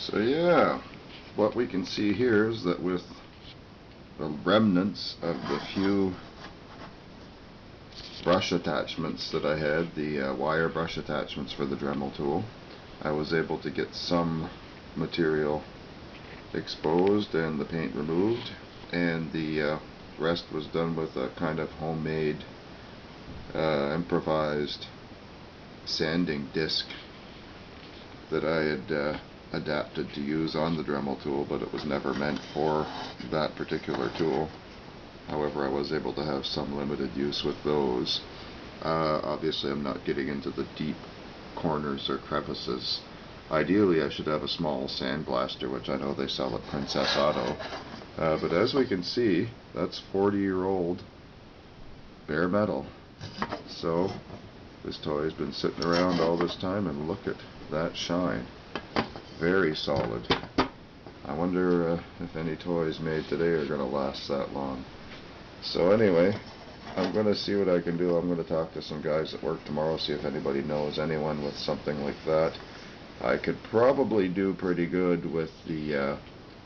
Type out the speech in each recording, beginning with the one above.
So yeah, what we can see here is that with the remnants of the few brush attachments that I had, the wire brush attachments for the Dremel tool, I was able to get some material exposed and the paint removed, and the rest was done with a kind of homemade improvised sanding disc that I had adapted to use on the Dremel tool, but it was never meant for that particular tool. However, I was able to have some limited use with those. Obviously I'm not getting into the deep corners or crevices. Ideally I should have a small sandblaster, which I know they sell at Princess Auto. But as we can see, that's 40-year-old bare metal. So this toy has been sitting around all this time, and look at that shine. Very solid. I wonder if any toys made today are going to last that long. So anyway, I'm going to see what I can do. I'm going to talk to some guys at work tomorrow, see if anybody knows anyone with something like that. I could probably do pretty good with the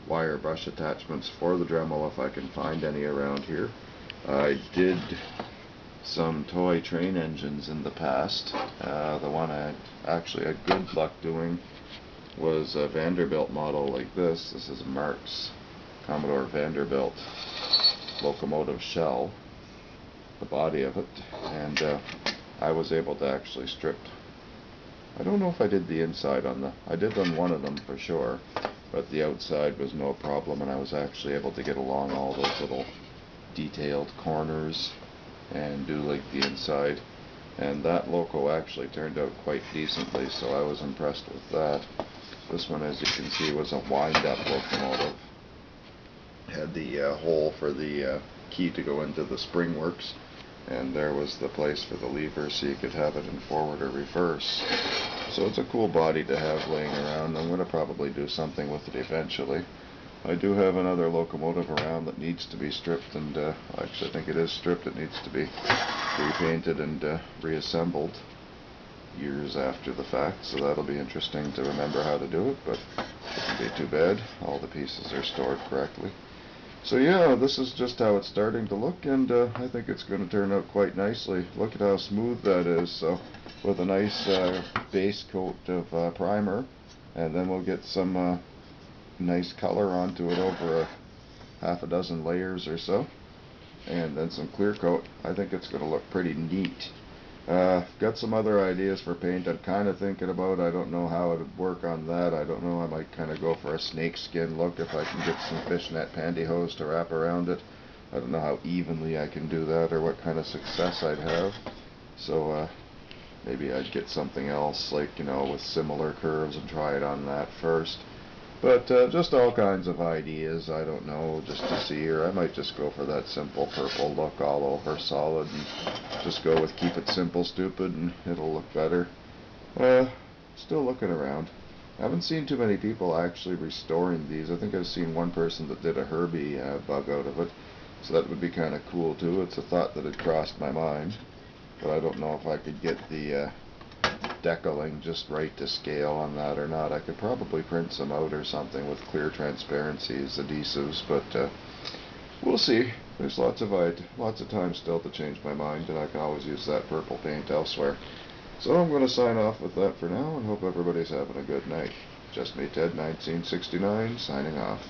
wire brush attachments for the Dremel if I can find any around here. I did some toy train engines in the past. The one I actually had good luck doing was a Vanderbilt model like this. This is a Marx Commodore Vanderbilt locomotive shell, the body of it, and I was able to actually strip. I don't know if I did the inside on I did on one of them for sure, but the outside was no problem, and I was actually able to get along all those little detailed corners and do like the inside, and that loco actually turned out quite decently, so I was impressed with that. This one, as you can see, was a wind-up locomotive. Had the hole for the key to go into the spring works, and there was the place for the lever so you could have it in forward or reverse. So it's a cool body to have laying around. I'm going to probably do something with it eventually. I do have another locomotive around that needs to be stripped, and actually I think it is stripped. It needs to be repainted and reassembled years after the fact, so that'll be interesting to remember how to do it, but it shouldn't be too bad. All the pieces are stored correctly. So yeah, this is just how it's starting to look, and I think it's going to turn out quite nicely. Look at how smooth that is. So with a nice base coat of primer, and then we'll get some nice color onto it over half a dozen layers or so, and then some clear coat. I think it's going to look pretty neat. Got some other ideas for paint I'm kind of thinking about. I don't know how it would work on that. I don't know, I might kind of go for a snakeskin look if I can get some fishnet pantyhose to wrap around it. I don't know how evenly I can do that or what kind of success I'd have. So maybe I'd get something else, like, you know, with similar curves and try it on that first. But just all kinds of ideas, I don't know, just to see here. I might just go for that simple purple look all over solid and just go with keep it simple, stupid, and it'll look better. Still looking around. I haven't seen too many people actually restoring these. I think I've seen one person that did a Herbie bug out of it, so that would be kind of cool too. It's a thought that had crossed my mind, but I don't know if I could get the decaling just right to scale on that or not. I could probably print some out or something with clear transparencies, adhesives, but we'll see. There's lots of time still to change my mind, and I can always use that purple paint elsewhere. So I'm going to sign off with that for now, and hope everybody's having a good night. Just me, Ted, 1969, signing off.